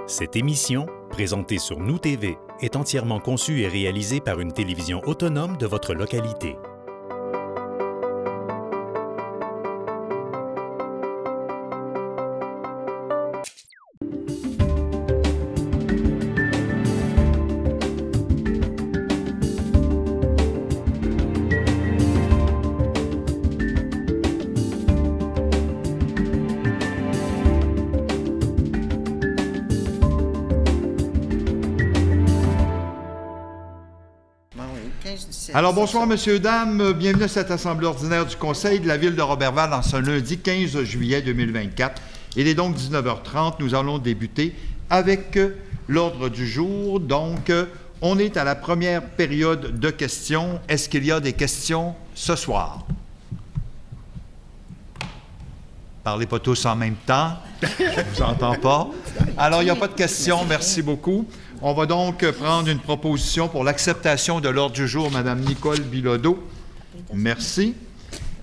Cette émission, présentée sur Nous TV, est entièrement conçue et réalisée par une télévision autonome de votre localité. Alors, bonsoir, messieurs, dames. Bienvenue à cette assemblée ordinaire du Conseil de la Ville de Roberval en ce lundi 15 juillet 2024. Il est donc 19h30. Nous allons débuter avec l'ordre du jour. Donc, on est à la première période de questions. Est-ce qu'il y a des questions ce soir? Parlez pas tous en même temps. Je ne vous entends pas. Alors, il n'y a pas de questions. Merci beaucoup. On va donc prendre une proposition pour l'acceptation de l'ordre du jour, Mme Nicole Bilodeau. Merci.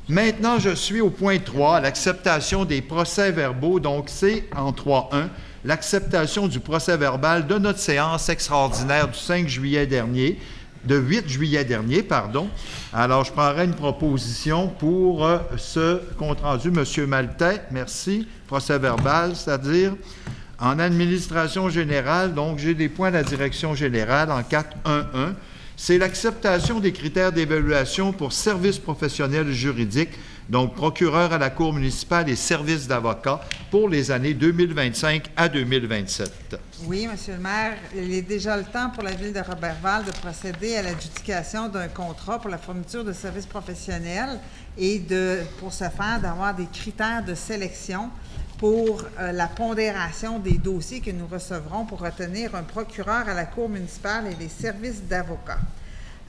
Maintenant, je suis au point 3, l'acceptation des procès-verbaux. Donc, c'est en 3.1, l'acceptation du procès-verbal de notre séance extraordinaire du 5 juillet dernier, de 8 juillet dernier, pardon. Alors, je prendrai une proposition pour ce compte-rendu. Monsieur Maltais, merci. Procès-verbal, c'est-à-dire... En administration générale, donc, j'ai des points de la direction générale en 4.1.1. C'est l'acceptation des critères d'évaluation pour services professionnels juridiques, donc procureur à la Cour municipale et services d'avocat pour les années 2025 à 2027. Oui, Monsieur le maire, il est déjà le temps pour la Ville de Roberval de procéder à l'adjudication d'un contrat pour la fourniture de services professionnels et pour ce faire, d'avoir des critères de sélection pour la pondération des dossiers que nous recevrons pour retenir un procureur à la Cour municipale et les services d'avocats.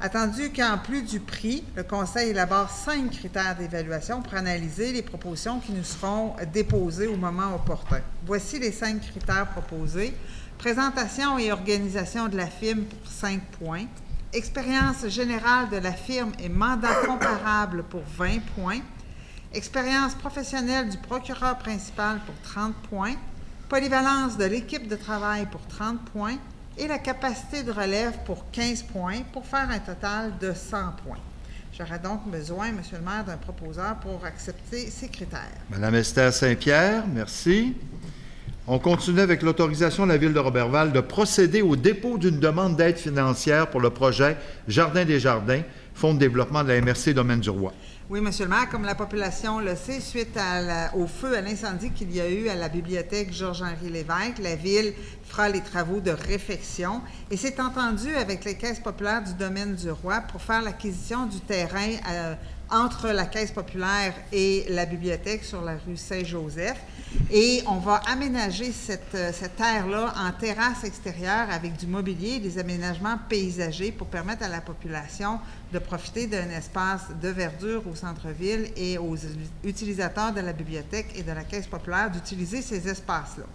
Attendu qu'en plus du prix, le Conseil élabore 5 critères d'évaluation pour analyser les propositions qui nous seront déposées au moment opportun. Voici les 5 critères proposés. Présentation et organisation de la firme pour 5 points. Expérience générale de la firme et mandat comparable pour 20 points. Expérience professionnelle du procureur principal pour 30 points, polyvalence de l'équipe de travail pour 30 points et la capacité de relève pour 15 points pour faire un total de 100 points. J'aurais donc besoin, Monsieur le maire, d'un proposeur pour accepter ces critères. Madame Esther Saint-Pierre, merci. On continue avec l'autorisation de la Ville de Roberval de procéder au dépôt d'une demande d'aide financière pour le projet Jardin des Jardins, Fonds de développement de la MRC Domaine du Roi. Oui, Monsieur le maire, comme la population le sait, suite au feu, à l'incendie qu'il y a eu à la bibliothèque Georges-Henri Lévesque, la Ville fera les travaux de réfection et s'est entendu avec les caisses populaires du Domaine du Roi pour faire l'acquisition du terrain entre la Caisse populaire et la bibliothèque sur la rue Saint-Joseph. Et on va aménager cette terre-là en terrasse extérieure avec du mobilier et des aménagements paysagers pour permettre à la population de profiter d'un espace de verdure au centre-ville et aux utilisateurs de la bibliothèque et de la Caisse populaire d'utiliser ces espaces-là.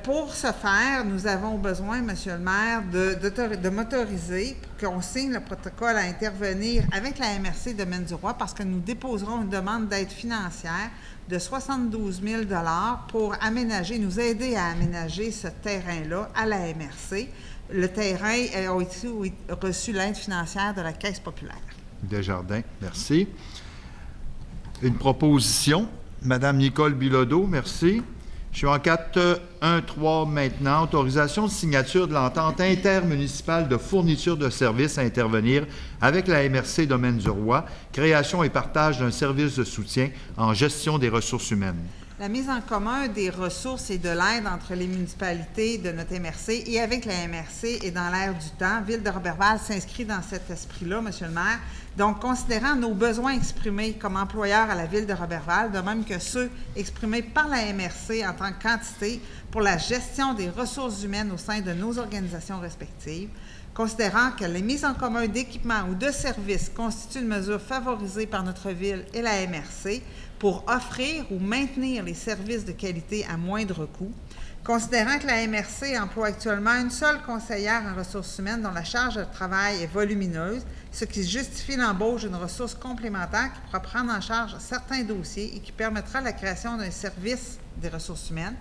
Pour ce faire, nous avons besoin, Monsieur le maire, de m'autoriser pour qu'on signe le protocole à intervenir avec la MRC Domaine du Roi parce que nous déposerons une demande d'aide financière de 72 000 $ pour nous aider à aménager ce terrain-là à la MRC. Le terrain a aussi reçu l'aide financière de la Caisse populaire. Desjardins, merci. Une proposition. Madame Nicole Bilodeau, merci. Je suis en 4.1.3 maintenant. Autorisation de signature de l'entente intermunicipale de fourniture de services à intervenir avec la MRC Domaine du Roi, création et partage d'un service de soutien en gestion des ressources humaines. La mise en commun des ressources et de l'aide entre les municipalités de notre MRC et avec la MRC est dans l'air du temps. Ville de Roberval s'inscrit dans cet esprit-là, Monsieur le maire. Donc, considérant nos besoins exprimés comme employeurs à la Ville de Roberval, de même que ceux exprimés par la MRC en tant qu'entité pour la gestion des ressources humaines au sein de nos organisations respectives, considérant que les mises en commun d'équipements ou de services constituent une mesure favorisée par notre Ville et la MRC pour offrir ou maintenir les services de qualité à moindre coût, considérant que la MRC emploie actuellement une seule conseillère en ressources humaines dont la charge de travail est volumineuse, ce qui justifie l'embauche d'une ressource complémentaire qui pourra prendre en charge certains dossiers et qui permettra la création d'un service des ressources humaines,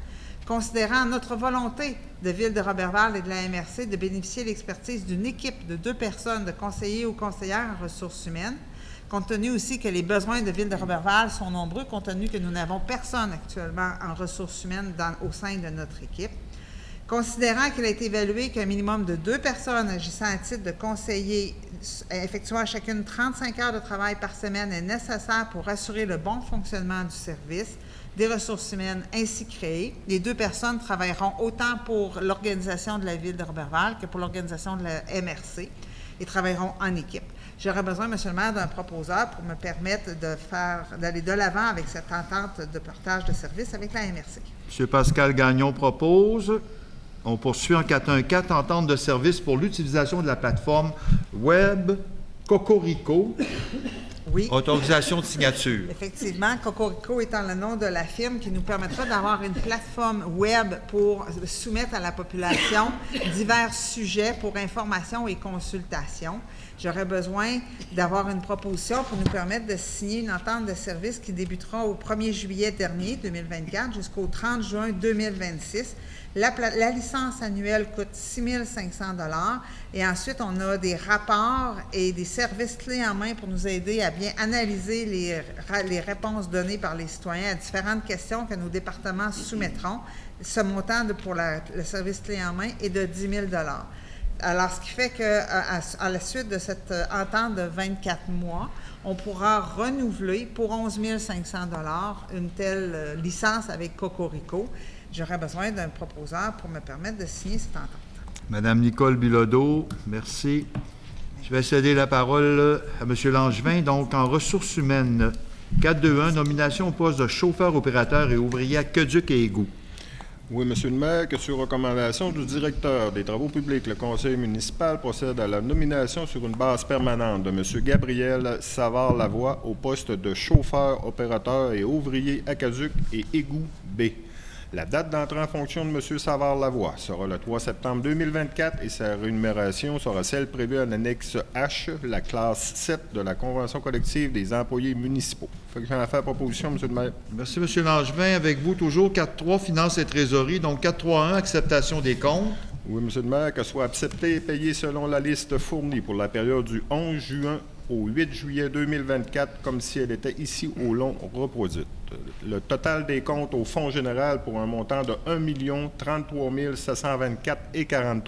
Considérant notre volonté de Ville de Roberval et de la MRC de bénéficier de l'expertise d'une équipe de 2 personnes de conseillers ou conseillères en ressources humaines, compte tenu aussi que les besoins de Ville de Roberval sont nombreux, compte tenu que nous n'avons personne actuellement en ressources humaines au sein de notre équipe. Considérant qu'il a été évalué qu'un minimum de 2 personnes agissant à titre de conseiller, effectuant chacune 35 heures de travail par semaine est nécessaire pour assurer le bon fonctionnement du service des ressources humaines ainsi créées, les 2 personnes travailleront autant pour l'organisation de la Ville de Roberval que pour l'organisation de la MRC et travailleront en équipe. J'aurais besoin, M. le maire, d'un proposeur pour me permettre d'aller de l'avant avec cette entente de partage de services avec la MRC. M. Pascal Gagnon propose. On poursuit en 414, entente de service pour l'utilisation de la plateforme web Cocorico. Oui. Autorisation de signature. Effectivement, Cocorico étant le nom de la firme qui nous permettra d'avoir une plateforme web pour soumettre à la population divers sujets pour information et consultation. J'aurais besoin d'avoir une proposition pour nous permettre de signer une entente de service qui débutera au 1er juillet dernier, 2024, jusqu'au 30 juin 2026. La licence annuelle coûte 6 500 $ et ensuite, on a des rapports et des services clés en main pour nous aider à bien analyser les réponses données par les citoyens à différentes questions que nos départements soumettront. Ce montant pour le service clé en main est de 10 000 $. Alors, ce qui fait qu'à la suite de cette entente de 24 mois, on pourra renouveler pour 11 500 $ une telle licence avec Cocorico. J'aurais besoin d'un proposeur pour me permettre de signer cette entente. Madame Nicole Bilodeau, merci. Je vais céder la parole à M. Langevin. Donc, en ressources humaines, 421, nomination au poste de chauffeur, opérateur et ouvrier à Aqueduc et Égouts. Oui, M. le maire, que sur recommandation du directeur des Travaux publics, le conseil municipal procède à la nomination sur une base permanente de M. Gabriel Savard-Lavoie au poste de chauffeur, opérateur et ouvrier Aqueduc et Égouts B. La date d'entrée en fonction de M. Savard-Lavoie sera le 3 septembre 2024 et sa rémunération sera celle prévue en annexe H, la classe 7 de la Convention collective des employés municipaux. Fait que j'en ai fait la proposition, M. le maire. Merci, M. Langevin. Avec vous, toujours 4.3, finances et trésorerie. Donc, 4.3.1, acceptation des comptes. Oui, M. le maire, que soit accepté et payé selon la liste fournie pour la période du 11 juin au 8 juillet 2024, comme si elle était ici au long reproduite. Le total des comptes au Fonds général pour un montant de 1 033 724,43 $.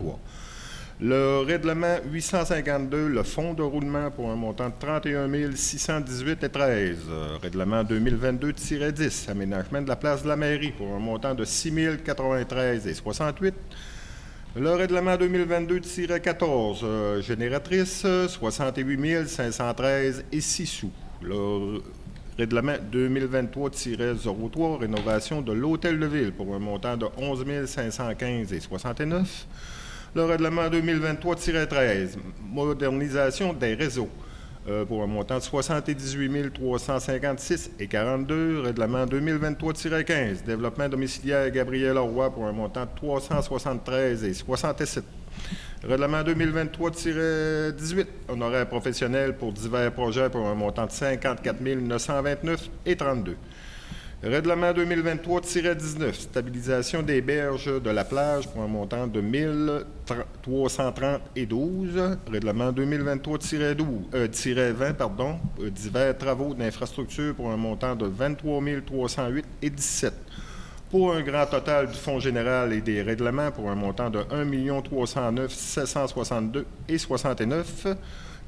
Le règlement 852, le fonds de roulement pour un montant de 31 618,13 $. Règlement 2022-10, aménagement de la place de la mairie pour un montant de 6 093,68 $. Le règlement 2022-14, génératrice, 68 513,06 $. Le règlement 2023-03, rénovation de l'hôtel de ville pour un montant de 11 515,69 $. Le règlement 2023-13, modernisation des réseaux pour un montant de 78 356,42 $. Règlement 2023-15, développement domiciliaire Gabriel Roy pour un montant de 373,67 $. Règlement 2023-18, honoraires professionnels pour divers projets pour un montant de 54 929,32 $. Règlement 2023-19, stabilisation des berges de la plage pour un montant de 1 330,12 $. Règlement 2023-20, divers travaux d'infrastructure pour un montant de 23 308,17 $. Pour un grand total du Fonds général et des règlements pour un montant de 1 309 762,69 $.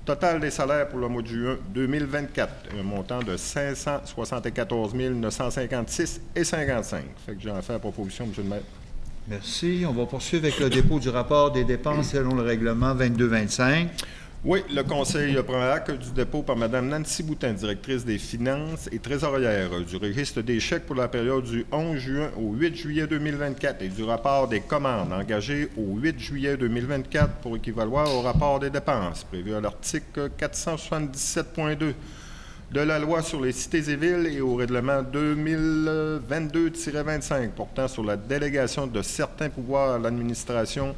Total des salaires pour le mois de juin 2024, un montant de 574 956,55 $. Fait que j'en fais la proposition, M. le maire. Merci. On va poursuivre avec le dépôt du rapport des dépenses selon le règlement 22-25. Oui, le Conseil prend acte du dépôt par Mme Nancy Boutin, directrice des finances et trésorière, du registre des chèques pour la période du 11 juin au 8 juillet 2024 et du rapport des commandes engagées au 8 juillet 2024 pour équivaloir au rapport des dépenses prévu à l'article 477.2 de la loi sur les cités et villes et au règlement 2022-25 portant sur la délégation de certains pouvoirs à l'administration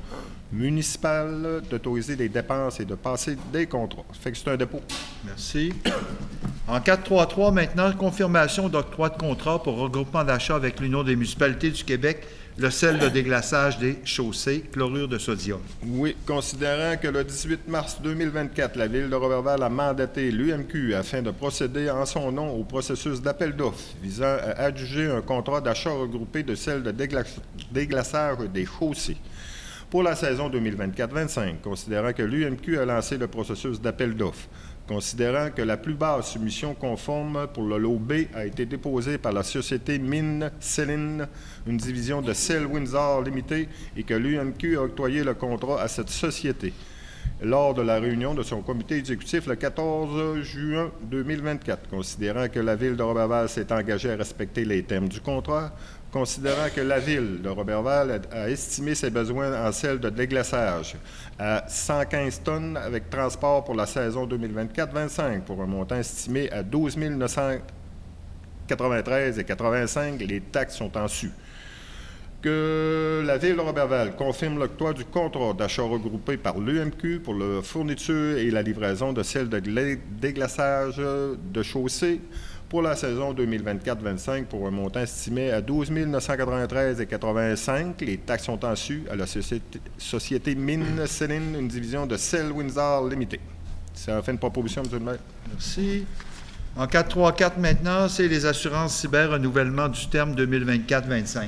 municipale d'autoriser des dépenses et de passer des contrats. Ça fait que c'est un dépôt. Merci. En 4.3.3, maintenant, confirmation d'octroi de contrat pour regroupement d'achat avec l'Union des municipalités du Québec le sel de déglaçage des chaussées, chlorure de sodium. Oui, considérant que le 18 mars 2024, la Ville de Roberval a mandaté l'UMQ afin de procéder en son nom au processus d'appel d'offres visant à adjuger un contrat d'achat regroupé de sel de déglaçage des chaussées pour la saison 2024-25, considérant que l'UMQ a lancé le processus d'appel d'offres. Considérant que la plus basse soumission conforme pour le lot B a été déposée par la société Mine Céline, une division de Cell Windsor Limited, et que l'UMQ a octroyé le contrat à cette société lors de la réunion de son comité exécutif le 14 juin 2024, considérant que la Ville de Roberval s'est engagée à respecter les termes du contrat, considérant que la Ville de Roberval a estimé ses besoins en sel de déglaçage à 115 tonnes avec transport pour la saison 2024-25 pour un montant estimé à 12 993,85 $. Les taxes sont en su. Que la Ville de Roberval confirme l'octroi du contrat d'achat regroupé par l'UMQ pour la fourniture et la livraison de sel de déglaçage de chaussée pour la saison 2024-25 pour un montant estimé à 12 993,85 $. Les taxes sont en su à la société Mine Céline, une division de Cell Windsor Limited. C'est la fin de proposition, M. le maire. Merci. En 4.3.4 maintenant, c'est les assurances cyber renouvellement du terme 2024-25.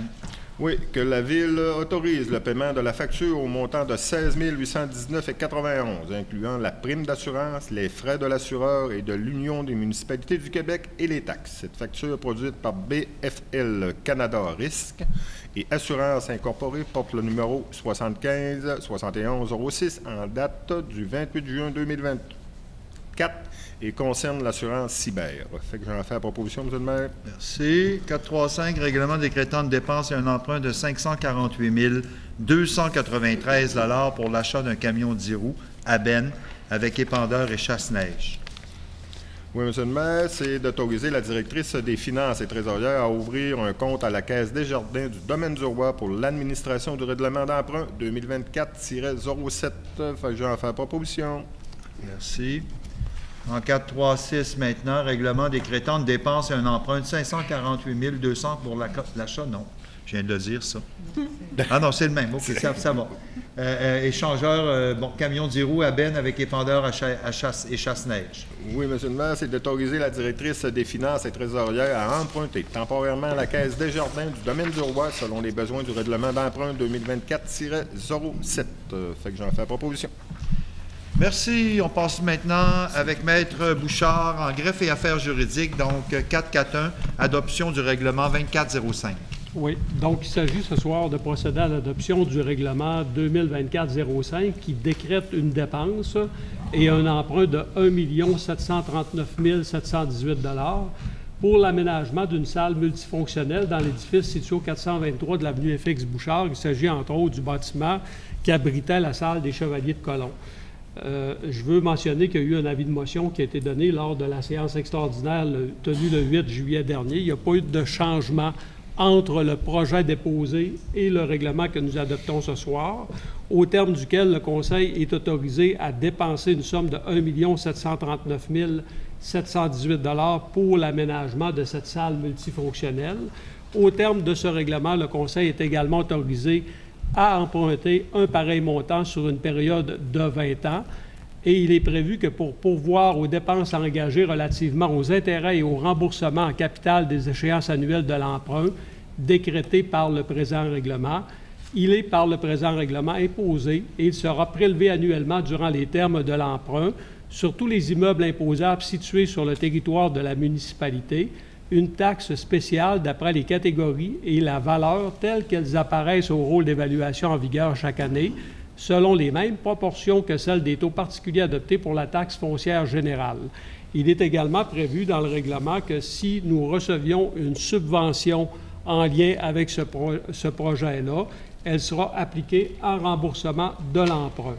Oui, que la Ville autorise le paiement de la facture au montant de 16 819,91 $, incluant la prime d'assurance, les frais de l'assureur et de l'Union des municipalités du Québec et les taxes. Cette facture produite par BFL Canada Risque et Assurance Incorporée porte le numéro 75 71 06 en date du 28 juin 2024 et concerne l'assurance cyber. Fait que j'en fais la proposition, M. le maire. Merci. 4.3.5, règlement décrétant une dépense et un emprunt de 548 293 $ pour l'achat d'un camion 10 roues à Ben avec épandeur et chasse-neige. Oui, M. le maire, c'est d'autoriser la directrice des finances et trésorières à ouvrir un compte à la Caisse Desjardins du domaine du roi pour l'administration du règlement d'emprunt 2024-07. Fait que j'en fais la proposition. Merci. En 4.3.6 maintenant, règlement décrétant une dépense et un emprunt de 548 200 pour l'achat. Non, je viens de le dire, ça. Ah non, c'est le même. OK, ça va. Échangeur, camion 10 roues à Ben avec épandeur à chasse-neige. Oui, M. le maire, c'est d'autoriser la directrice des finances et trésorières à emprunter temporairement à la Caisse Desjardins du domaine du roi selon les besoins du règlement d'emprunt 2024-07. Fait que j'en fais la proposition. Merci. On passe maintenant avec Maître Bouchard en greffe et affaires juridiques, donc 4.4.1, adoption du règlement 2405. Oui. Donc, il s'agit ce soir de procéder à l'adoption du règlement 2024-05 qui décrète une dépense et un emprunt de 1 739 718 $ pour l'aménagement d'une salle multifonctionnelle dans l'édifice situé au 423 de l'avenue FX Bouchard. Il s'agit entre autres du bâtiment qui abritait la salle des Chevaliers de Colomb. Je veux mentionner qu'il y a eu un avis de motion qui a été donné lors de la séance extraordinaire tenue le 8 juillet dernier. Il n'y a pas eu de changement entre le projet déposé et le règlement que nous adoptons ce soir, au terme duquel le Conseil est autorisé à dépenser une somme de 1 739 718 $ pour l'aménagement de cette salle multifonctionnelle. Au terme de ce règlement, le Conseil est également autorisé à emprunter un pareil montant sur une période de 20 ans. Et il est prévu que pour pourvoir aux dépenses engagées relativement aux intérêts et au remboursement en capital des échéances annuelles de l'emprunt décrétées par le présent règlement, il est par le présent règlement imposé et il sera prélevé annuellement durant les termes de l'emprunt sur tous les immeubles imposables situés sur le territoire de la municipalité, une taxe spéciale d'après les catégories et la valeur telles qu'elles apparaissent au rôle d'évaluation en vigueur chaque année, selon les mêmes proportions que celles des taux particuliers adoptés pour la taxe foncière générale. Il est également prévu dans le règlement que si nous recevions une subvention en lien avec ce projet-là, elle sera appliquée en remboursement de l'emprunt.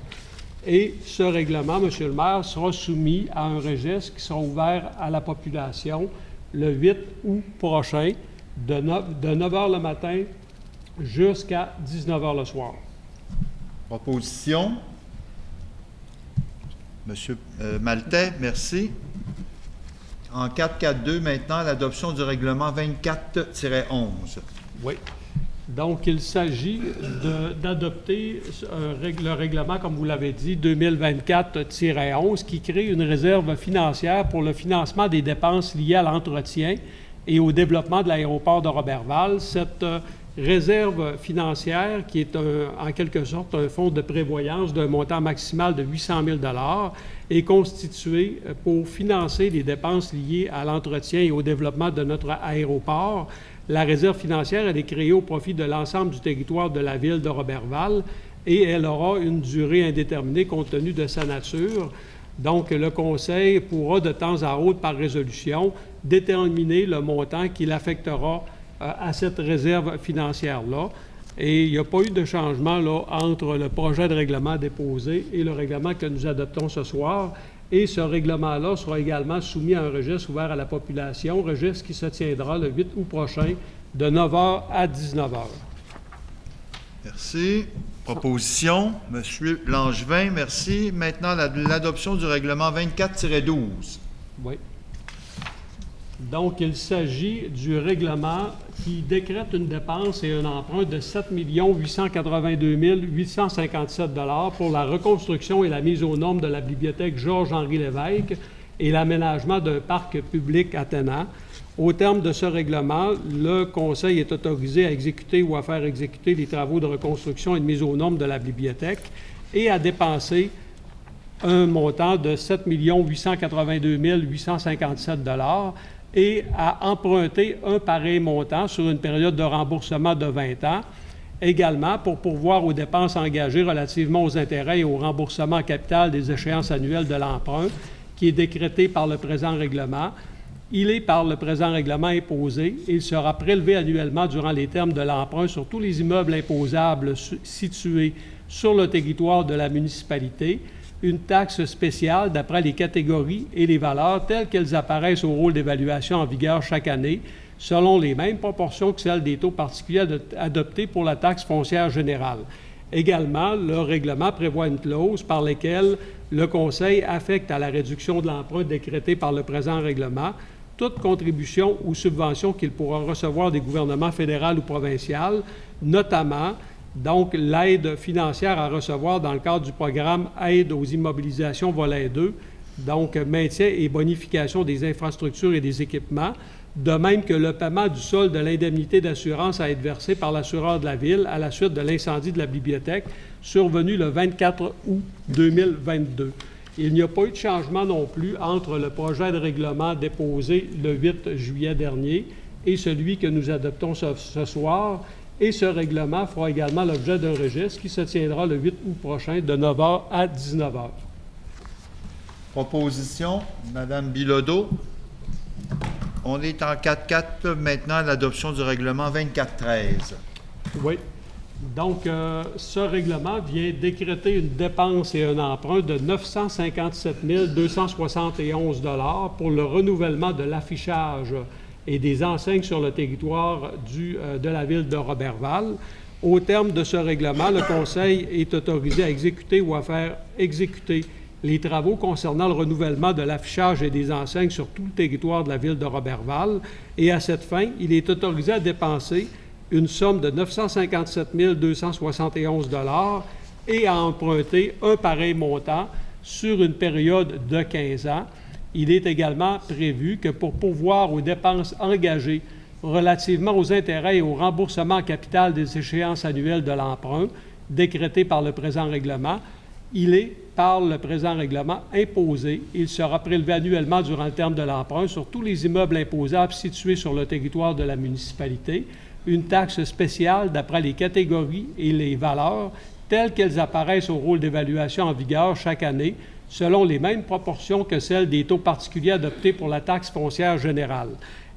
Et ce règlement, M. le maire, sera soumis à un registre qui sera ouvert à la population le 8 août prochain, de 9 h le matin jusqu'à 19 h le soir. Proposition. Monsieur Maltais, merci. En 4.4.2, maintenant, l'adoption du règlement 24-11. Oui. Donc, il s'agit d'adopter le règlement, comme vous l'avez dit, 2024-11, qui crée une réserve financière pour le financement des dépenses liées à l'entretien et au développement de l'aéroport de Roberval. Cette réserve financière, qui est en quelque sorte un fonds de prévoyance d'un montant maximal de 800 000 $, est constitué pour financer les dépenses liées à l'entretien et au développement de notre aéroport. La réserve financière, elle est créée au profit de l'ensemble du territoire de la ville de Roberval et elle aura une durée indéterminée compte tenu de sa nature. Donc, le Conseil pourra de temps à autre, par résolution, déterminer le montant qu'il affectera à cette réserve financière-là. Et il n'y a pas eu de changement là, entre le projet de règlement déposé et le règlement que nous adoptons ce soir. Et ce règlement-là sera également soumis à un registre ouvert à la population, registre qui se tiendra le 8 août prochain de 9h à 19h. Merci. Proposition, M. Langevin, merci. Maintenant, l'adoption du règlement 24-12. Oui. Donc, il s'agit du règlement qui décrète une dépense et un emprunt de 7 882 857 $ pour la reconstruction et la mise aux normes de la bibliothèque Georges-Henri Lévesque et l'aménagement d'un parc public attenant. Au terme de ce règlement, le Conseil est autorisé à exécuter ou à faire exécuter les travaux de reconstruction et de mise aux normes de la bibliothèque et à dépenser un montant de 7 882 857 $ et à emprunter un pareil montant sur une période de remboursement de 20 ans, également pour pourvoir aux dépenses engagées relativement aux intérêts et au remboursement en capital des échéances annuelles de l'emprunt, qui est décrété par le présent règlement. Il est par le présent règlement imposé et il sera prélevé annuellement durant les termes de l'emprunt sur tous les immeubles imposables situés sur le territoire de la municipalité, une taxe spéciale d'après les catégories et les valeurs telles qu'elles apparaissent au rôle d'évaluation en vigueur chaque année, selon les mêmes proportions que celles des taux particuliers adoptés pour la taxe foncière générale. Également, le règlement prévoit une clause par laquelle le Conseil affecte à la réduction de l'emprunt décrétée par le présent règlement toute contribution ou subvention qu'il pourra recevoir des gouvernements fédéral ou provincial, notamment donc l'aide financière à recevoir dans le cadre du programme Aide aux immobilisations volet 2, donc maintien et bonification des infrastructures et des équipements, de même que le paiement du solde de l'indemnité d'assurance à être versée par l'assureur de la Ville à la suite de l'incendie de la bibliothèque survenu le 24 août 2022. Il n'y a pas eu de changement non plus entre le projet de règlement déposé le 8 juillet dernier et celui que nous adoptons ce soir. Et ce règlement fera également l'objet d'un registre qui se tiendra le 8 août prochain de 9h à 19h. Proposition, Mme Bilodeau. On est en 4-4 maintenant à l'adoption du règlement 24-13. Oui. Donc, ce règlement vient décréter une dépense et un emprunt de 957 271 $ pour le renouvellement de l'affichage et des enseignes sur le territoire de la ville de Roberval. Au terme de ce règlement, le Conseil est autorisé à exécuter ou à faire exécuter les travaux concernant le renouvellement de l'affichage et des enseignes sur tout le territoire de la ville de Roberval. Et à cette fin, il est autorisé à dépenser une somme de 957 271 $ et à emprunter un pareil montant sur une période de 15 ans. Il est également prévu que pour pourvoir aux dépenses engagées relativement aux intérêts et au remboursement en capital des échéances annuelles de l'emprunt décrétées par le présent règlement, il est, par le présent règlement, imposé. Il sera prélevé annuellement durant le terme de l'emprunt sur tous les immeubles imposables situés sur le territoire de la municipalité, une taxe spéciale d'après les catégories et les valeurs telles qu'elles apparaissent au rôle d'évaluation en vigueur chaque année, selon les mêmes proportions que celles des taux particuliers adoptés pour la taxe foncière générale.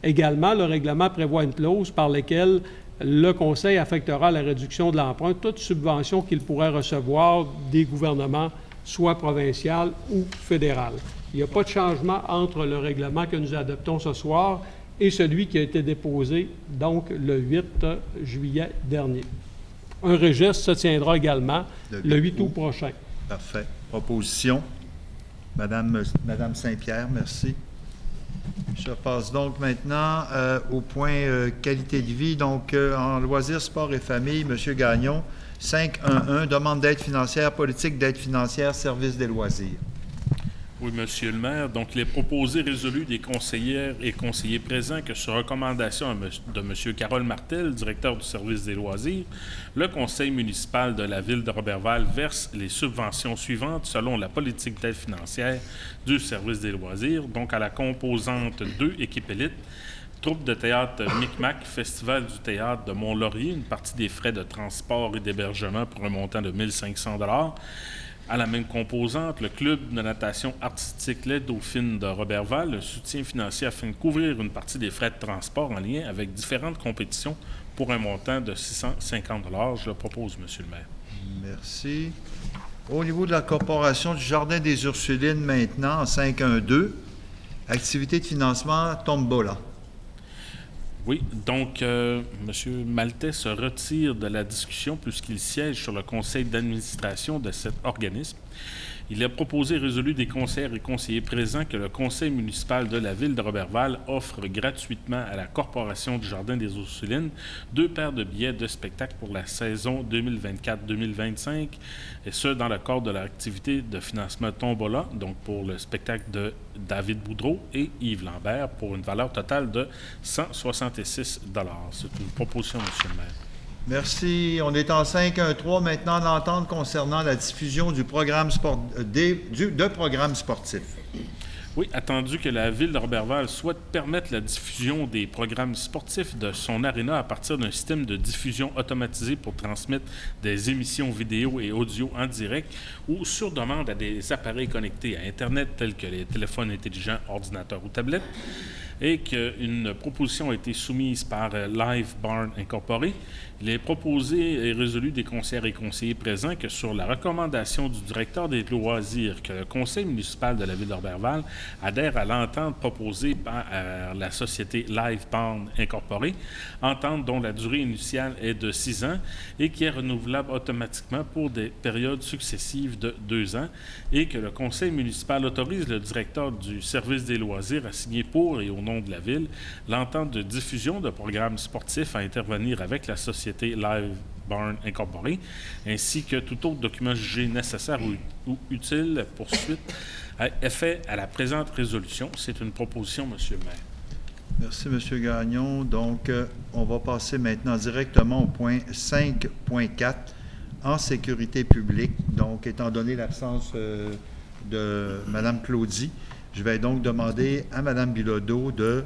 Également, le règlement prévoit une clause par laquelle le Conseil affectera à la réduction de l'emprunt toute subvention qu'il pourrait recevoir des gouvernements, soit provincial ou fédéral. Il n'y a pas de changement entre le règlement que nous adoptons ce soir et celui qui a été déposé, donc, le 8 juillet dernier. Un registre se tiendra également le 8 août prochain. Parfait. Proposition. Madame Saint-Pierre, merci. Je passe donc maintenant au point qualité de vie. Donc, en loisirs, sport et famille, M. Gagnon, 5.1.1, demande d'aide financière, politique d'aide financière, service des loisirs. Oui, Monsieur le maire. Donc, il est proposé résolu des conseillères et conseillers présents que sur recommandation de M. Carole Martel, directeur du service des loisirs, le conseil municipal de la ville de Roberval verse les subventions suivantes selon la politique d'aide financière du service des loisirs. Donc, à la composante 2, équipe élite, troupe de théâtre Micmac, Festival du théâtre de Mont-Laurier, une partie des frais de transport et d'hébergement pour un montant de 1 500 $. À la même composante, le club de natation artistique Les Dauphines de Roberval, le soutien financier afin de couvrir une partie des frais de transport en lien avec différentes compétitions pour un montant de 650 $. Je le propose, Monsieur le maire. Merci. Au niveau de la Corporation du Jardin des Ursulines maintenant, en 5.1.2, activité de financement Tombola. Oui, donc M. Maltais se retire de la discussion puisqu'il siège sur le conseil d'administration de cet organisme. Il a proposé et résolu des conseillers et conseillers présents que le conseil municipal de la ville de Roberval offre gratuitement à la Corporation du Jardin des Ursulines 2 paires de billets de spectacle pour la saison 2024-2025, et ce, dans le cadre de l'activité de financement Tombola, donc pour le spectacle de David Boudreau et Yves Lambert, pour une valeur totale de 166 $. C'est une proposition, M. le maire. Merci. On est en 5.1.3 maintenant, l'entente concernant la diffusion du programme de programmes sportifs. Oui, attendu que la ville de Roberval souhaite permettre la diffusion des programmes sportifs de son aréna à partir d'un système de diffusion automatisé pour transmettre des émissions vidéo et audio en direct ou sur demande à des appareils connectés à Internet tels que les téléphones intelligents, ordinateurs ou tablettes, et qu'une proposition a été soumise par Live Barn Incorporé. Il est proposé et résolu des conseillers et conseillers présents que sur la recommandation du directeur des loisirs, que le conseil municipal de la ville de Roberval adhère à l'entente proposée par la société Live Barn Incorporé, entente dont la durée initiale est de 6 ans et qui est renouvelable automatiquement pour des périodes successives de 2 ans, et que le conseil municipal autorise le directeur du service des loisirs à signer pour et au nom de la ville l'entente de diffusion de programmes sportifs à intervenir avec la société Live Barn Incorporé, ainsi que tout autre document jugé nécessaire ou utile pour suite à effet à la présente résolution. C'est une proposition, M. le maire. Merci, M. Gagnon. Donc, on va passer maintenant directement au point 5.4, en sécurité publique. Donc, étant donné l'absence de Mme Claudie, je vais donc demander à Mme Bilodeau de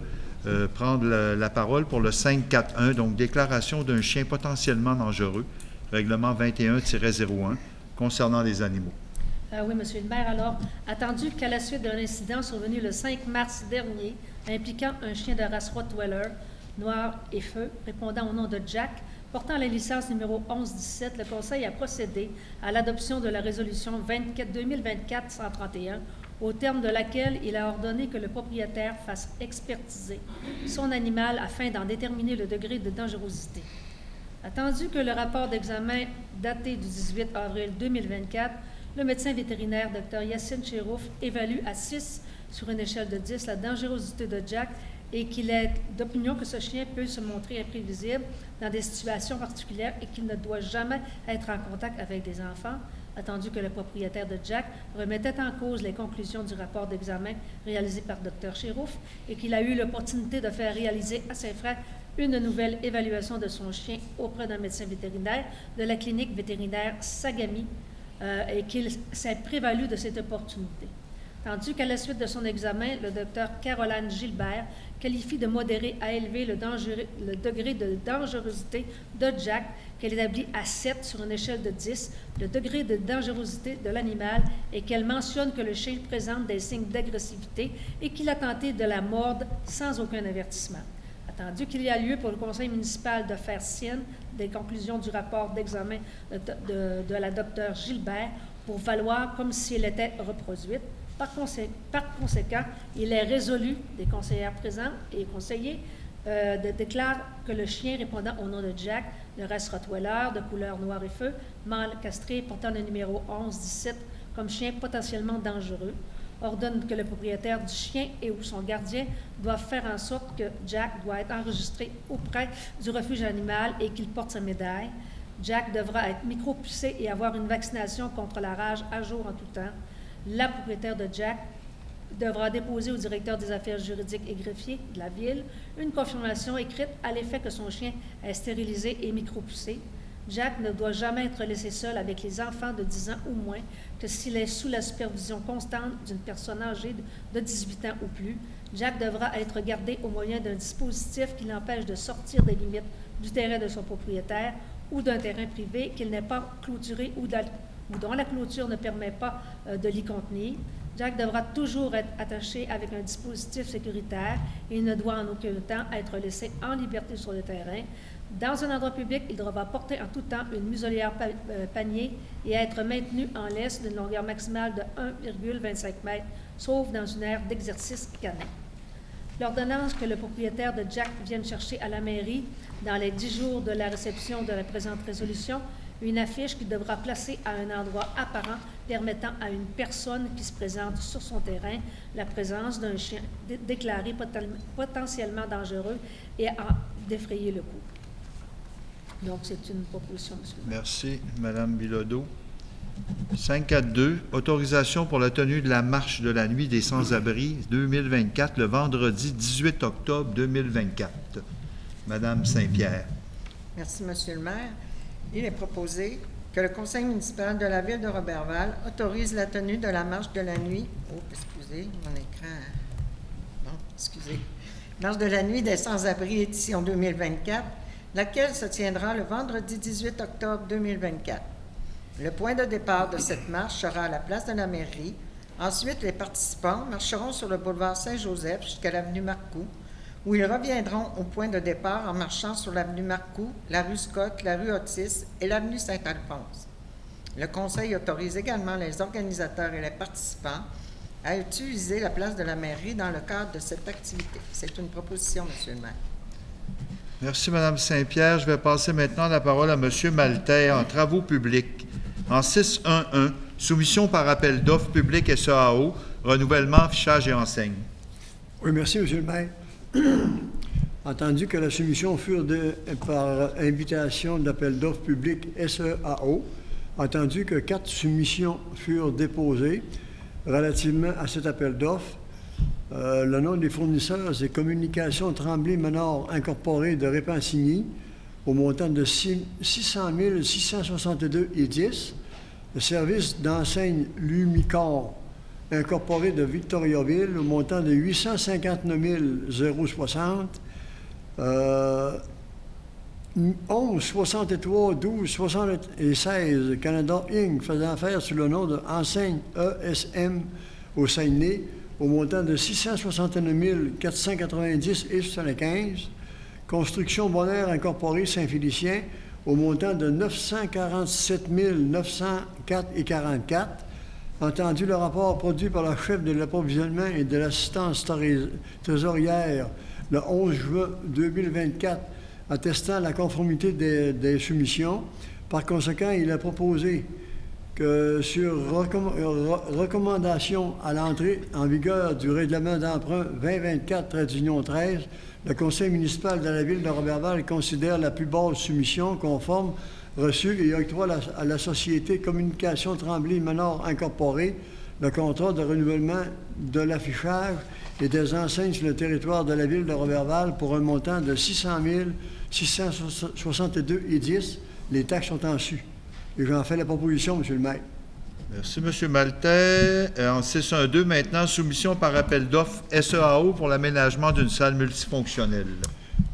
prendre la parole pour le 5.4.1, donc déclaration d'un chien potentiellement dangereux, règlement 21-01, concernant les animaux. Oui, Monsieur le maire. Alors, attendu qu'à la suite d'un incident survenu le 5 mars dernier, impliquant un chien de race Rottweiler, noir et feu, répondant au nom de Jack, portant la licence numéro 1117, le Conseil a procédé à l'adoption de la résolution 2024-131, au terme de laquelle il a ordonné que le propriétaire fasse expertiser son animal afin d'en déterminer le degré de dangerosité. Attendu que le rapport d'examen daté du 18 avril 2024, le médecin vétérinaire Dr Yassine Cherouf évalue à 6 sur une échelle de 10 la dangerosité de Jack et qu'il est d'opinion que ce chien peut se montrer imprévisible dans des situations particulières et qu'il ne doit jamais être en contact avec des enfants, attendu que le propriétaire de Jack remettait en cause les conclusions du rapport d'examen réalisé par Dr Cherouf et qu'il a eu l'opportunité de faire réaliser à ses frères une nouvelle évaluation de son chien auprès d'un médecin vétérinaire de la clinique vétérinaire Sagami et qu'il s'est prévalu de cette opportunité. Tandis qu'à la suite de son examen, le docteur Caroline Gilbert qualifie de modéré à élevé le degré de dangerosité de Jack, qu'elle établit à 7 sur une échelle de 10, le degré de dangerosité de l'animal, et qu'elle mentionne que le chien présente des signes d'agressivité et qu'il a tenté de la mordre sans aucun avertissement. Attendu qu'il y a lieu pour le conseil municipal de faire sienne des conclusions du rapport d'examen de la docteure Gilbert pour valoir comme si elle était reproduite. Par conséquent, il est résolu des conseillères présents et conseillers déclarent que le chien répondant au nom de Jack, de race Rottweiler, de couleur noir et feu, mâle castré portant le numéro 1117 comme chien potentiellement dangereux, ordonne que le propriétaire du chien et ou son gardien doivent faire en sorte que Jack doit être enregistré auprès du refuge animal et qu'il porte sa médaille. Jack devra être micro-pucé et avoir une vaccination contre la rage à jour en tout temps. La propriétaire de Jack devra déposer au directeur des affaires juridiques et greffier de la ville une confirmation écrite à l'effet que son chien est stérilisé et micro-pucé. Jack ne doit jamais être laissé seul avec les enfants de 10 ans ou moins que s'il est sous la supervision constante d'une personne âgée de 18 ans ou plus. Jack devra être gardé au moyen d'un dispositif qui l'empêche de sortir des limites du terrain de son propriétaire ou d'un terrain privé qu'il n'est pas clôturé ou dont la clôture ne permet pas de l'y contenir. Jack devra toujours être attaché avec un dispositif sécuritaire et ne doit en aucun temps être laissé en liberté sur le terrain. Dans un endroit public, il devra porter en tout temps une muselière panier et être maintenu en laisse d'une longueur maximale de 1,25 m, sauf dans une aire d'exercice canin. L'ordonnance que le propriétaire de Jack vienne chercher à la mairie dans les 10 jours de la réception de la présente résolution, une affiche qu'il devra placer à un endroit apparent permettant à une personne qui se présente sur son terrain la présence d'un chien déclaré potentiellement dangereux et à défrayer le coup. Donc, c'est une proposition, M. le maire. Merci, Mme Bilodeau. 542, autorisation pour la tenue de la marche de la nuit des sans-abri 2024, le vendredi 18 octobre 2024. Mme Saint-Pierre. Merci, M. le maire. Il est proposé que le conseil municipal de la ville de Roberval autorise la tenue de la marche de la nuit. Oh, excusez, mon écran. Bon, excusez. Marche de la nuit des sans-abri édition 2024, laquelle se tiendra le vendredi 18 octobre 2024. Le point de départ de cette marche sera à la place de la mairie. Ensuite, les participants marcheront sur le boulevard Saint-Joseph jusqu'à l'avenue Marcoux, où ils reviendront au point de départ en marchant sur l'avenue Marcoux, la rue Scott, la rue Otis et l'avenue Saint-Alphonse. Le conseil autorise également les organisateurs et les participants à utiliser la place de la mairie dans le cadre de cette activité. C'est une proposition, M. le maire. Merci, Mme Saint-Pierre. Je vais passer maintenant la parole à M. Maltais en travaux publics. En 6.1.1, soumission par appel d'offres publiques SEAO, renouvellement, affichage et enseigne. Oui, merci, M. le maire. Entendu que la soumission fut par invitation d'appel d'offres publiques SEAO, entendu que 4 soumissions furent déposées relativement à cet appel d'offres, le nom des fournisseurs, c'est Communications Tremblay-Menard Incorporée de Répentigny, au montant de 600 662,10. Le service d'enseigne Lumicor Incorporé de Victoriaville, au montant de 859 060. 11 63 12 76 Canada Inc. faisant affaire sous le nom de Enseigne ESM au Saguenay, au montant de 669 490,75. Construction Bonheur Incorporée Saint-Félicien, au montant de 947 904,44. Entendu le rapport produit par la chef de l'approvisionnement et de l'assistance trésorière le 11 juin 2024, attestant la conformité des soumissions. Par conséquent, il a proposé que sur recommandation à l'entrée en vigueur du règlement d'emprunt 2024-13, le conseil municipal de la ville de Roberval considère la plus basse soumission conforme reçue et octroie à la société Communications Tremblay-Menard Incorporée le contrat de renouvellement de l'affichage et des enseignes sur le territoire de la ville de Roberval pour un montant de 600 662,10. Les taxes sont en su. Et j'en fais la proposition, M. le maire. Merci, M. Maltais. En 6.1.2, maintenant, soumission par appel d'offres SEAO pour l'aménagement d'une salle multifonctionnelle.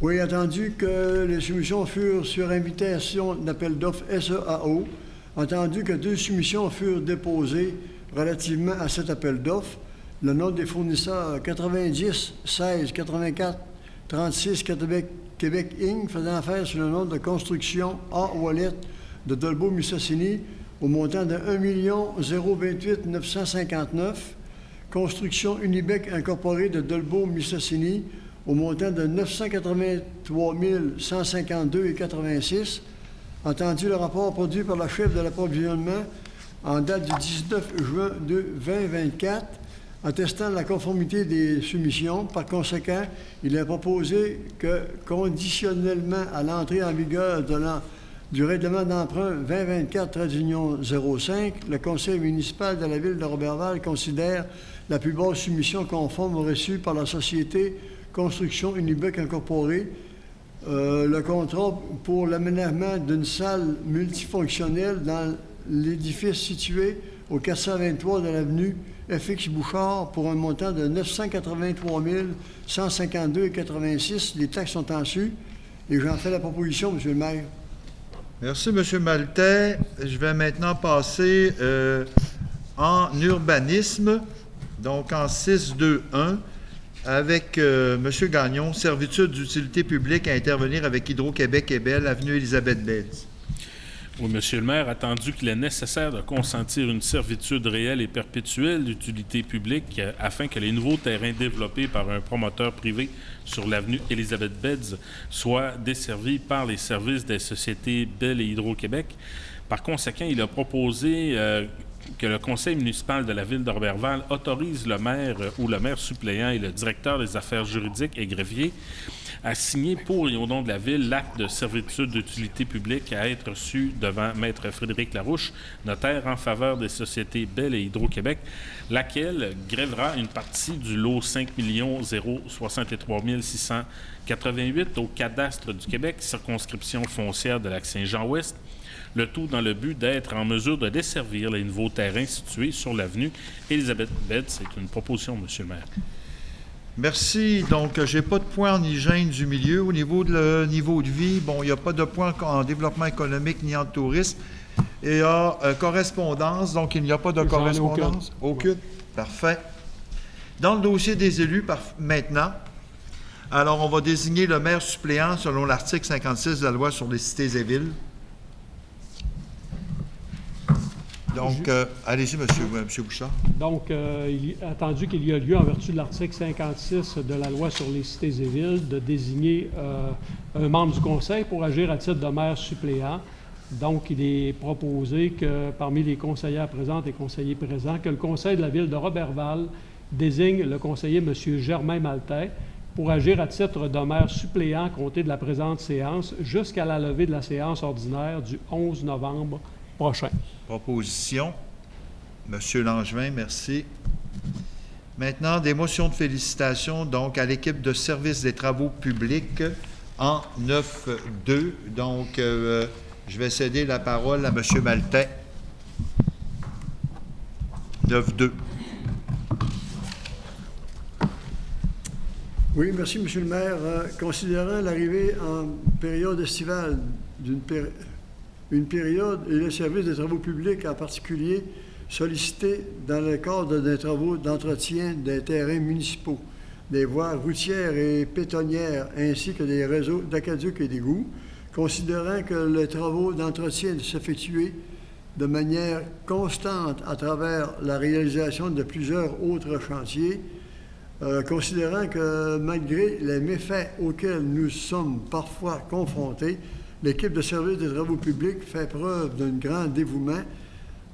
Oui, attendu que les soumissions furent sur invitation d'appel d'offres SEAO, entendu que 2 soumissions furent déposées relativement à cet appel d'offres, le nom des fournisseurs 90 16 84 36 Québec Inc. faisant affaire sous le nom de Construction A-Wallet de Dolbeau-Mistassini au montant de 1 028 959. Construction Unibec Incorporée de Dolbeau-Mistassini au montant de 983 152,86. Entendu le rapport produit par la chef de l'approvisionnement en date du 19 juin 2024, attestant la conformité des soumissions. Par conséquent, il est proposé que, conditionnellement à l'entrée en vigueur du règlement d'emprunt 2024-05, le conseil municipal de la ville de Roberval considère la plus basse soumission conforme reçue par la société Construction Unibec Incorporée, le contrat pour l'aménagement d'une salle multifonctionnelle dans l'édifice situé au 423 de l'avenue FX Bouchard pour un montant de 983 152,86. Les taxes sont en su et j'en fais la proposition, M. le maire. Merci, M. Maltais. Je vais maintenant passer en urbanisme, donc en 6.2.1, avec M. Gagnon, servitude d'utilité publique à intervenir avec Hydro-Québec et Bell, avenue Élisabeth-Betz. Oui, Monsieur le maire, attendu qu'il est nécessaire de consentir une servitude réelle et perpétuelle d'utilité publique afin que les nouveaux terrains développés par un promoteur privé sur l'avenue Élisabeth-Betz soient desservis par les services des sociétés Bell et Hydro-Québec. Par conséquent, il a proposé que le conseil municipal de la ville de Roberval autorise le maire ou le maire suppléant et le directeur des affaires juridiques et greffier à signer pour et au nom de la ville l'acte de servitude d'utilité publique à être reçu devant Maître Frédéric Larouche, notaire en faveur des sociétés Bell et Hydro-Québec, laquelle grèvera une partie du lot 5 063 688 au cadastre du Québec, circonscription foncière de Lac-Saint-Jean-Ouest, le tout dans le but d'être en mesure de desservir les nouveaux terrains situés sur l'avenue Élisabeth-Betz. C'est une proposition, M. le maire. Merci. Donc, je n'ai pas de point en hygiène du milieu. Au niveau de niveau de vie, bon, il n'y a pas de point en développement économique ni en tourisme. Et correspondance, donc il n'y a pas de correspondance. Aucune. Parfait. Dans le dossier des élus, maintenant, alors on va désigner le maire suppléant selon l'article 56 de la loi sur les cités et villes. Donc, allez-y, M. Bouchard. Donc, attendu qu'il y a lieu, en vertu de l'article 56 de la loi sur les cités et villes, de désigner un membre du conseil pour agir à titre de maire suppléant. Donc, il est proposé que, parmi les conseillères présentes et conseillers présents, que le conseil de la ville de Roberval désigne le conseiller M. Germain Maltais pour agir à titre de maire suppléant compté de la présente séance jusqu'à la levée de la séance ordinaire du 11 novembre prochain. Proposition. Monsieur Langevin, merci. Maintenant, des motions de félicitations donc à l'équipe de service des travaux publics en 9-2. Donc, je vais céder la parole à M. Maltais. 9-2. Oui, merci, M. le maire. Considérant l'arrivée en période estivale une période et le service des travaux publics en particulier sollicité dans le cadre des travaux d'entretien des terrains municipaux, des voies routières et pétonnières, ainsi que des réseaux d'aqueducs et d'égouts, considérant que les travaux d'entretien s'effectuaient de manière constante à travers la réalisation de plusieurs autres chantiers, considérant que malgré les méfaits auxquels nous sommes parfois confrontés, l'équipe de service des travaux publics fait preuve d'un grand dévouement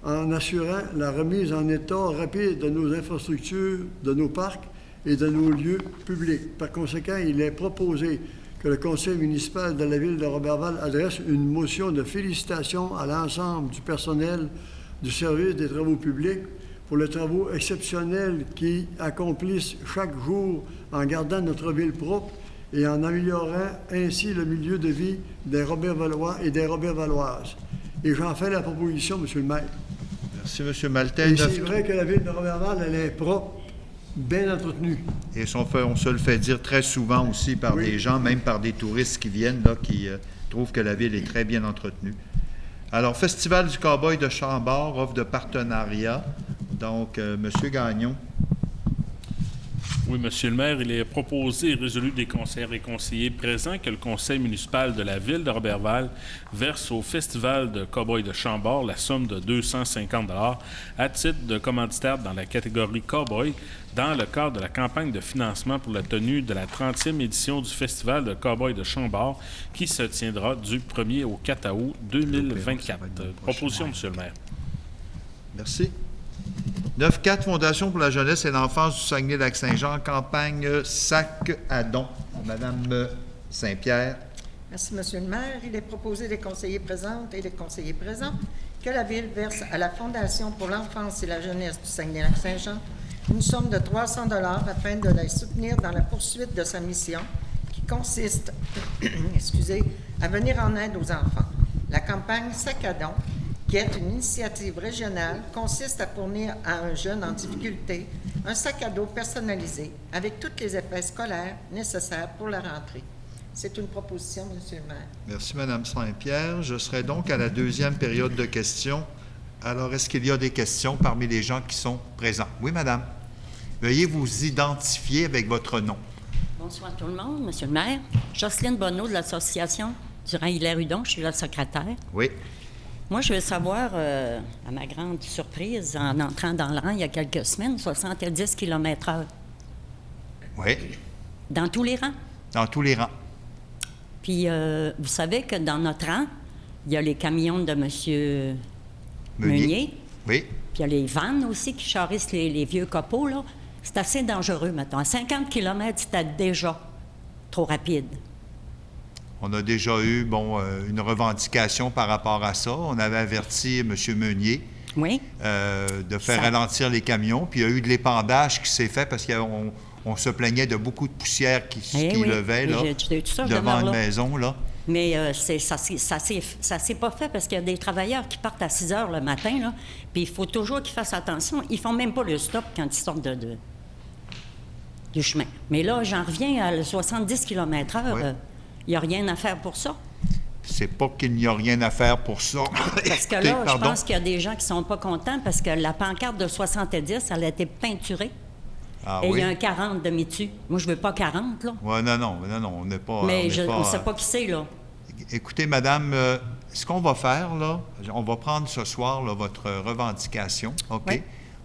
en assurant la remise en état rapide de nos infrastructures, de nos parcs et de nos lieux publics. Par conséquent, il est proposé que le conseil municipal de la ville de Roberval adresse une motion de félicitations à l'ensemble du personnel du service des travaux publics pour les travaux exceptionnels qu'ils accomplissent chaque jour en gardant notre ville propre et en améliorant ainsi le milieu de vie des Robervalois et des Robervaloises. Et j'en fais la proposition, M. le maire. Merci, M. Maltais. Et c'est vrai que la ville de Roberval, elle est propre, bien entretenue. Et on se le fait dire très souvent aussi par des gens, même par des touristes qui viennent, là, qui trouvent que la ville est très bien entretenue. Alors, Festival du Cowboy de Chambord, offre de partenariat. Donc, M. Gagnon. Oui, Monsieur le maire, il est proposé et résolu des conseillères et conseillers présents que le conseil municipal de la ville de Roberval verse au Festival de Cowboy de Chambord la somme de 250 $ à titre de commanditaire dans la catégorie Cowboy dans le cadre de la campagne de financement pour la tenue de la 30e édition du Festival de Cowboy de Chambord qui se tiendra du 1er au 4 août 2024. Proposition, Monsieur le maire. Merci. 9-4, Fondation pour la jeunesse et l'enfance du Saguenay-Lac-Saint-Jean, campagne Sac à don. Madame Saint-Pierre. Merci, Monsieur le maire. Il est proposé des conseillers présentes et des conseillers présents que la Ville verse à la Fondation pour l'enfance et la jeunesse du Saguenay-Lac-Saint-Jean une somme de 300 $ afin de la soutenir dans la poursuite de sa mission qui consiste à venir en aide aux enfants. La campagne Sac à don, qui est une initiative régionale, consiste à fournir à un jeune en difficulté un sac à dos personnalisé avec tous les effets scolaires nécessaires pour la rentrée. C'est une proposition, Monsieur le maire. Merci, Madame Saint-Pierre. Je serai donc à la deuxième période de questions. Alors, est-ce qu'il y a des questions parmi les gens qui sont présents? Oui, Madame. Veuillez vous identifier avec votre nom. Bonsoir tout le monde, Monsieur le maire. Jocelyne Bonneau de l'Association du Rhin-Hilaire-Udon, je suis la secrétaire. Oui. Moi, je veux savoir, à ma grande surprise, en entrant dans le rang il y a quelques semaines, 70 km/h. Oui. Dans tous les rangs. Dans tous les rangs. Puis, vous savez que dans notre rang, il y a les camions de M. Meunier. Oui. Puis il y a les vannes aussi qui charrissent les vieux copeaux, là. C'est assez dangereux, mettons. À 50 km, c'était déjà trop rapide. On a déjà eu, une revendication par rapport à ça. On avait averti M. Meunier de faire ralentir les camions. Puis il y a eu de l'épandage qui s'est fait parce qu'on se plaignait de beaucoup de poussière qui levait là, devant une maison. Là. Mais ça s'est pas fait parce qu'il y a des travailleurs qui partent à 6 heures le matin, là, puis il faut toujours qu'ils fassent attention. Ils font même pas le stop quand ils sortent du chemin. Mais là, j'en reviens à 70 km/h. Il n'y a rien à faire pour ça. C'est pas qu'il n'y a rien à faire pour ça. Parce que là, je pense qu'il y a des gens qui sont pas contents parce que la pancarte de 70, elle a été peinturée. Ah, et il y a un 40 de dessus. Moi, je veux pas 40, là. Oui, non, on n'est pas... Mais on ne sait pas qui c'est, là. Écoutez, madame, ce qu'on va faire, là, on va prendre ce soir, là, votre revendication, OK? Oui.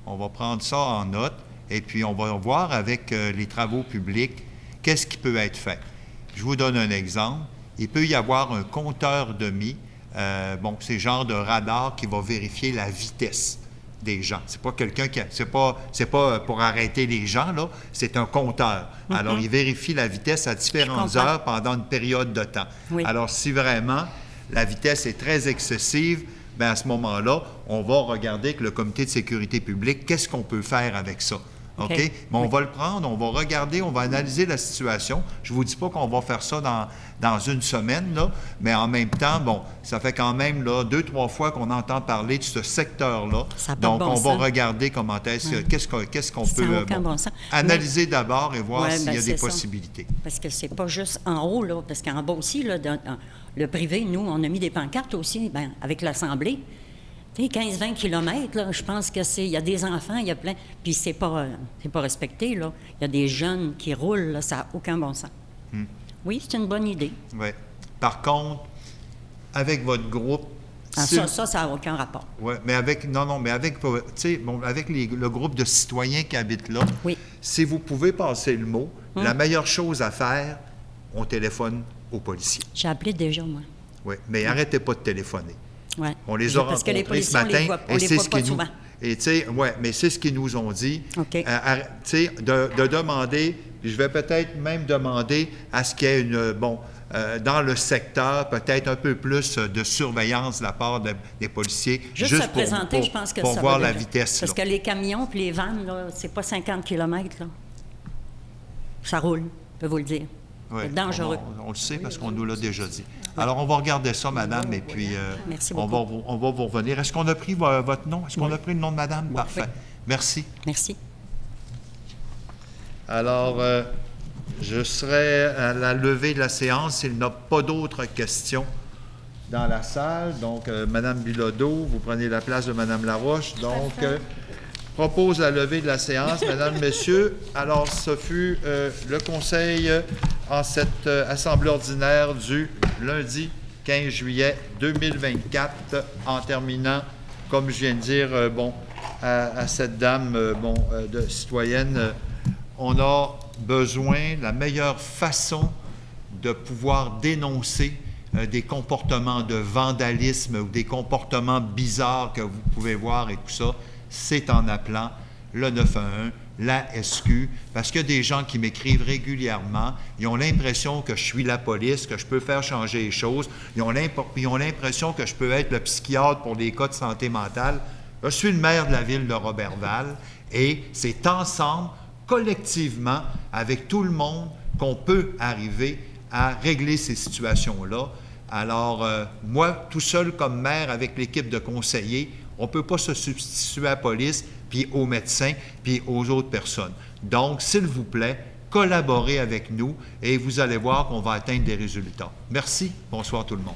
On va prendre ça en note, et puis on va voir avec les travaux publics qu'est-ce qui peut être fait. Je vous donne un exemple. Il peut y avoir un compteur demi, c'est genre de radar qui va vérifier la vitesse des gens. C'est pas quelqu'un qui... C'est pas pour arrêter les gens, là. C'est un compteur. Mm-hmm. Alors, il vérifie la vitesse à différentes heures pendant une période de temps. Oui. Alors, si vraiment la vitesse est très excessive, bien, à ce moment-là, on va regarder avec le comité de sécurité publique qu'est-ce qu'on peut faire avec ça. OK? Mais on va le prendre, on va regarder, on va analyser la situation. Je ne vous dis pas qu'on va faire ça dans une semaine, là, mais en même temps, ça fait quand même 2-3 fois qu'on entend parler de ce secteur-là. Donc, on va regarder comment qu'est-ce qu'on peut analyser d'abord et voir s'il y a des possibilités. Parce que c'est pas juste en haut, là, parce qu'en bas aussi, là, dans le privé, nous, on a mis des pancartes aussi, avec l'Assemblée. 15-20 km, là, je pense il y a des enfants, il y a plein... Puis c'est pas respecté, là. Il y a des jeunes qui roulent, là, ça n'a aucun bon sens. Oui, c'est une bonne idée. Oui. Par contre, avec votre groupe... Ça n'a aucun rapport. Oui, mais avec le groupe de citoyens qui habitent là, si vous pouvez passer le mot, la meilleure chose à faire, on téléphone aux policiers. J'ai appelé déjà, moi. Oui, mais arrêtez pas de téléphoner. Ouais. On les a rencontrés ce matin, et c'est ce qu'ils nous... Et mais c'est ce qu'ils nous ont dit. Okay. De demander, puis je vais peut-être même demander à ce qu'il y ait dans le secteur, peut-être un peu plus de surveillance de la part des policiers. Juste se présenter, je pense que pour ça voir va la vitesse. Parce que les camions puis les vannes, là, c'est pas 50 km, là. Ça roule, je peux vous le dire. Oui, c'est dangereux. On le sait parce qu'on nous l'a déjà dit. Alors, on va regarder ça, madame, et puis on va vous revenir. Est-ce qu'on a pris votre nom? Est-ce qu'on a pris le nom de madame? Oui. Parfait. Merci. Merci. Alors, je serai à la levée de la séance s'il n'y a pas d'autres questions dans la salle. Donc, madame Bilodeau, vous prenez la place de madame Laroche. Donc, propose la levée de la séance. Mesdames, Messieurs, alors ce fut le conseil en cette assemblée ordinaire du lundi 15 juillet 2024, en terminant, comme je viens de dire, à cette dame de citoyenne, on a besoin, la meilleure façon de pouvoir dénoncer des comportements de vandalisme ou des comportements bizarres que vous pouvez voir et tout ça, c'est en appelant le 911, la SQ, parce qu'il y a des gens qui m'écrivent régulièrement, ils ont l'impression que je suis la police, que je peux faire changer les choses, ils ont l'impression que je peux être le psychiatre pour les cas de santé mentale. Je suis le maire de la ville de Roberval et c'est ensemble, collectivement, avec tout le monde, qu'on peut arriver à régler ces situations-là. Alors, moi, tout seul comme maire, avec l'équipe de conseillers, on ne peut pas se substituer à la police, puis aux médecins, puis aux autres personnes. Donc, s'il vous plaît, collaborez avec nous et vous allez voir qu'on va atteindre des résultats. Merci. Bonsoir tout le monde.